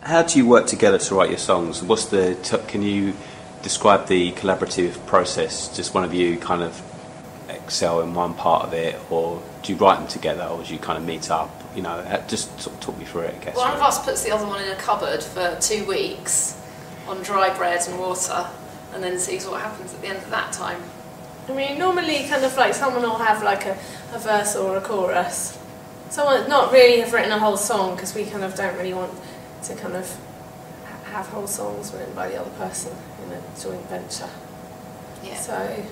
How do you work together to write your songs? Can you describe the collaborative process? Just one of you kind of excel in one part of it, or do you write them together, or do you kind of meet up? You know, just sort of talk me through it, I guess. One of us puts the other one in a cupboard for 2 weeks on dry bread and water, and then sees what happens at the end of that time. I mean, normally kind of like someone will have like a verse or a chorus. Someone not really have written a whole song, because we kind of don't really want to kind of have whole songs written by the other person in a joint venture. Yeah. So,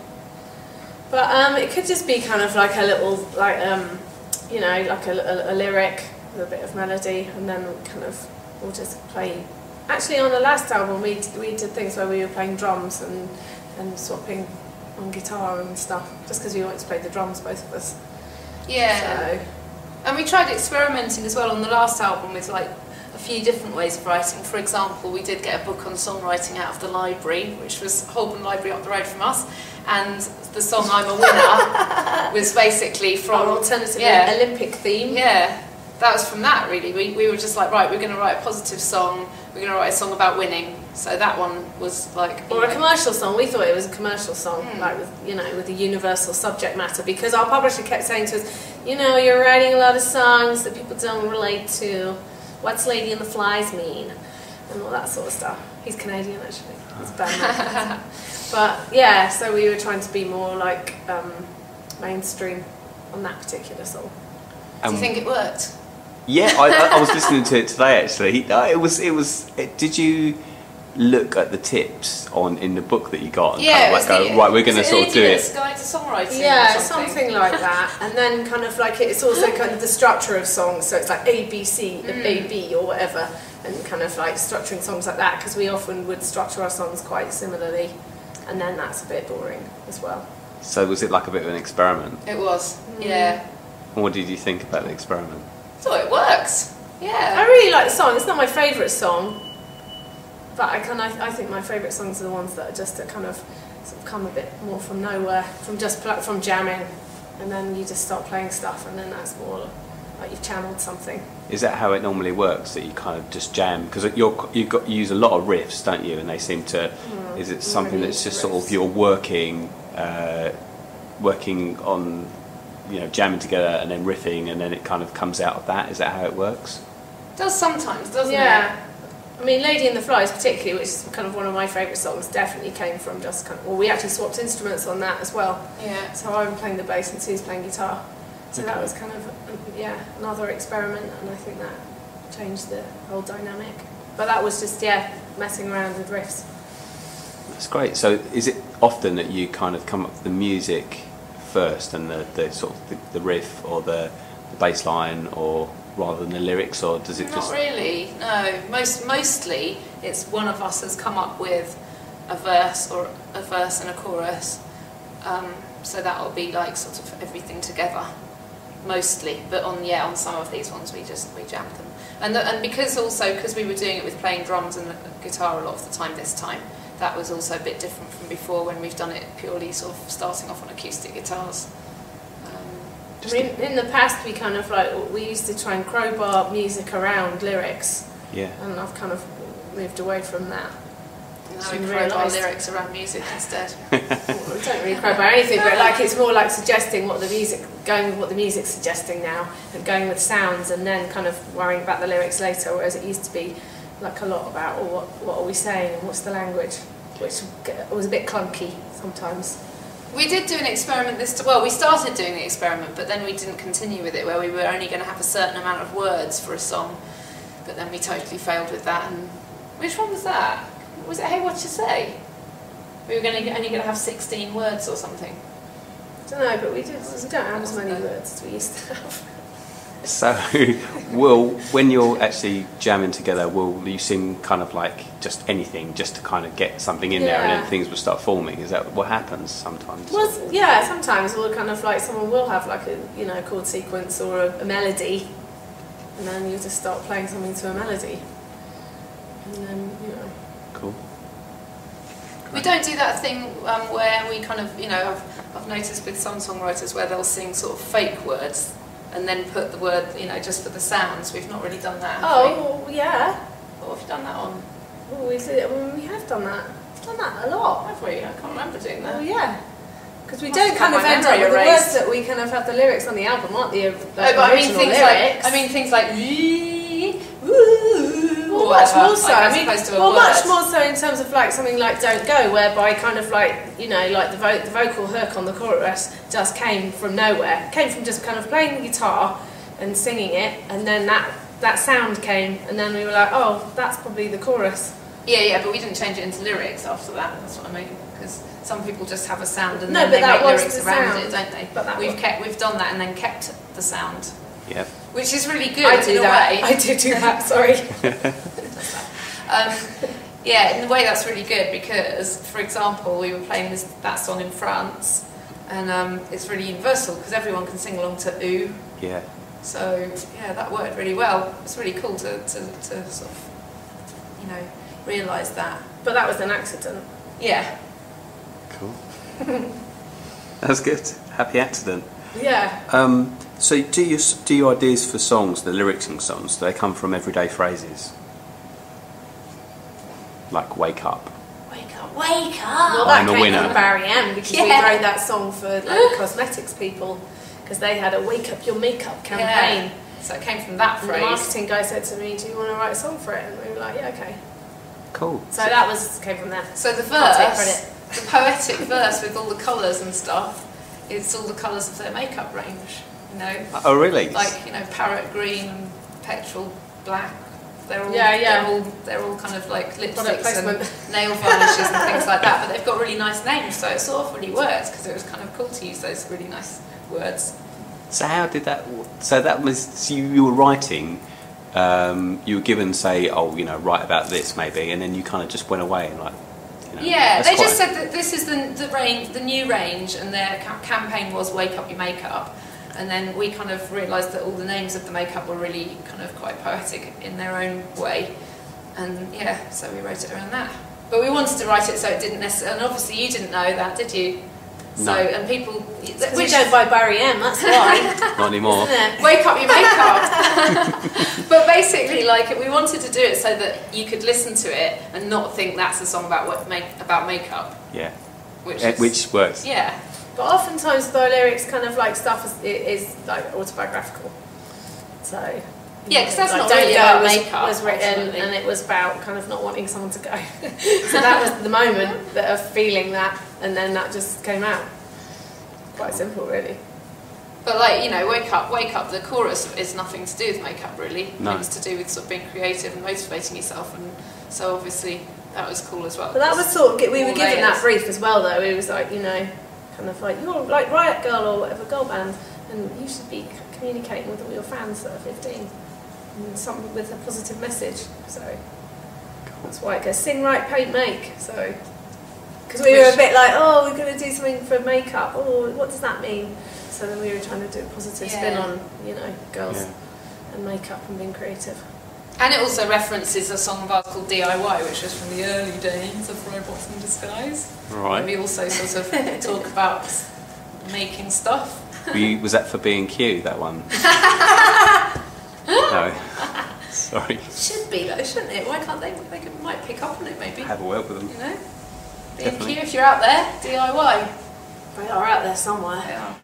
but it could just be kind of like a little, like you know, like a lyric with a bit of melody, and then kind of we'll just play. Actually, on the last album, we did things where we were playing drums and swapping on guitar and stuff, just because we wanted to play the drums, both of us. Yeah. So. And we tried experimenting as well on the last album with like a few different ways of writing. For example, we did get a book on songwriting out of the library, which was Holborn Library up the road from us, and the song "I'm a Winner" was basically from our alternative Olympic theme. Yeah, that was from that really. We were just like, right, we're going to write a positive song. We're going to write a song about winning. So that one was like... Or a commercial song. We thought it was a commercial song, like with, you know, with a universal subject matter, because our publisher kept saying to us, you know, you're writing a lot of songs that people don't relate to. What's Lady and the Flies mean? And all that sort of stuff. He's Canadian, actually. He's bad. But yeah, so we were trying to be more like mainstream on that particular song. Do you think it worked? Yeah, I was listening to it today actually. Did you look at the tips in the book that you got and kind of like go, right, we're going to sort of do it? Guide to songwriting. Yeah, or something like that. And then kind of like it's also kind of the structure of songs, so it's like A, B, C, A, B or whatever, and kind of like structuring songs like that, because we often would structure our songs quite similarly, and then that's a bit boring as well. So was it like a bit of an experiment? It was, yeah. And what did you think about the experiment? I thought it works. Yeah. I really like the song. It's not my favourite song, but I think my favourite songs are the ones that are just that kind of sort of come a bit more from nowhere, from jamming, and then you just start playing stuff, and then that's more like you've channeled something. Is that how it normally works? That you kind of just jam, because you use a lot of riffs, don't you? And they seem to. Is it something that's just sort of you're working on? You know, jamming together and then riffing, and then it kind of comes out of that. Is that how it works? It does sometimes, doesn't it? Yeah. I mean, Lady and the Flies particularly, which is kind of one of my favourite songs, definitely came from just kind of... Well, we actually swapped instruments on that as well. Yeah. So I was playing the bass and Sue's playing guitar. So that was kind of, another experiment, and I think that changed the whole dynamic. But that was just, messing around with riffs. That's great. So is it often that you kind of come up with the music first and the sort of the riff or the bass line, or rather than the lyrics, or does it just... Not really, no. Mostly it's one of us has come up with a verse and a chorus, so that'll be like sort of everything together mostly, but on some of these ones we jammed them, and because we were doing it with playing drums and the guitar a lot of the time this time, that was also a bit different from before when we've done it purely sort of starting off on acoustic guitars. I mean, in the past we kind of like, we used to try and crowbar music around lyrics. Yeah. And I've kind of moved away from that. Now we crowbar lyrics around music instead. Well, we don't really crowbar anything, but like it's more like suggesting going with what the music's suggesting now, and going with sounds, and then kind of worrying about the lyrics later, whereas it used to be like a lot about what are we saying and what's the language, which was a bit clunky sometimes. We did do an experiment we started doing the experiment, but then we didn't continue with it, where we were only going to have a certain amount of words for a song, but then we totally failed with that. And which one was that? Was it Hey What You Say? We were only going to have 16 words or something. I don't know, but we don't have as many words as we used to have. So, when you're actually jamming together, will you sing kind of like just anything, just to kind of get something in there, and then things will start forming? Is that what happens sometimes? Well, yeah, sometimes we'll kind of like, someone will have like a chord sequence or a melody, and then you just start playing something to a melody, and then Cool. We don't do that thing where we kind of, I've noticed with some songwriters where they'll sing sort of fake words and then put the word, just for the sounds. We've not really done that. Oh, yeah. What have you done that on? Oh, we have done that. We've done that a lot. Have we? I can't remember doing that. Oh yeah. Because we Must don't have kind had of my end up memory with the erased. words that we kind of have the lyrics on the album, aren't the But I mean original things lyrics. like things like Well, much more so. Like, I mean, as opposed to a well, word. much more so in terms of like something like "Don't Go," whereby kind of like like the vocal hook on the chorus just came from nowhere. Came from just kind of playing the guitar and singing it, and then that sound came, and then we were like, oh, that's probably the chorus. Yeah, but we didn't change it into lyrics after that. That's what I mean. Because some people just have a sound and No, then but they that make was lyrics the around sound. it, don't they? But that we've done that and then kept the sound, Yeah. which is really good. I do in a that. way. I do that. Sorry. Yeah, in a way that's really good because, for example, we were playing that song in France, and it's really universal because everyone can sing along to "ooh." Yeah. So yeah, that worked really well. It's really cool to sort of realise that. But that was an accident. Yeah. Cool. That's good. Happy accident. Yeah. So do your ideas for songs, the lyrics in songs, do they come from everyday phrases? Like "wake up"? Wake up, wake up! Well, that I'm a came winner. from Barry M because we Yeah. wrote that song for like the cosmetics people because they had a "Wake Up Your Makeup" campaign. Yeah. So it came from that And the phrase. marketing guy said to me, "Do you want to write a song for it?" And we were like, "Yeah, okay." Cool. So that came from there. So the I'll take verse, the poetic verse with all the colours and stuff, it's all the colours of their makeup range. Oh, really? Like parrot green, petrol black. They're all, Yeah. They're all kind of like Product lipsticks placement. and nail varnishes and things like that. But they've got really nice names, so it sort of really works because it was kind of cool to use those really nice words. So how did that? So that was so you were writing. You were given, say, write about this maybe, and then you kind of just went away and Yeah, that's they quite just said that this is the new range, and their campaign was "Wake Up Your Makeup," and then we kind of realised that all the names of the makeup were really kind of quite poetic in their own way, and yeah, so we wrote it around that. But we wanted to write it so it didn't necessarily, and obviously you didn't know that, did you? So, No. and people... We don't buy Barry M, that's why. Not anymore. Isn't it? Wake up your makeup. But basically, we wanted to do it so that you could listen to it and not think that's a song about makeup. Yeah. Which works. Yeah. But oftentimes the lyrics kind of like stuff is like autobiographical. So Yeah, because that's like, not Don't really Go about was, makeup. was written ultimately. and it was about kind of not wanting someone to go. So that was the moment of feeling that, and then that just came out. Quite simple, really. But wake up. The chorus is nothing to do with makeup, really. No. It's to do with sort of being creative and motivating yourself, and so obviously that was cool as well. But that was sort of, we were All given layers. that brief as well, though. It was like, kind of like, you're like Riot Girl or whatever girl band, and you should be communicating with all your fans that are 15, and something with a positive message. So that's why it goes sing, write, paint, make. So because we were a bit like, oh, we're going to do something for makeup. Oh, what does that mean? So then we were trying to do a positive spin Yeah. on, girls Yeah. and makeup and being creative. And it also references a song of ours called DIY, which was from the early days of Robots in Disguise. Right. And we also sort of talk about making stuff. Was that for B&Q, that one? No. Sorry. Should be though, shouldn't it? Why can't they? Might pick up on it maybe. Have a word with them. B&Q, Definitely. if you're out there, DIY. They are out there somewhere. They are.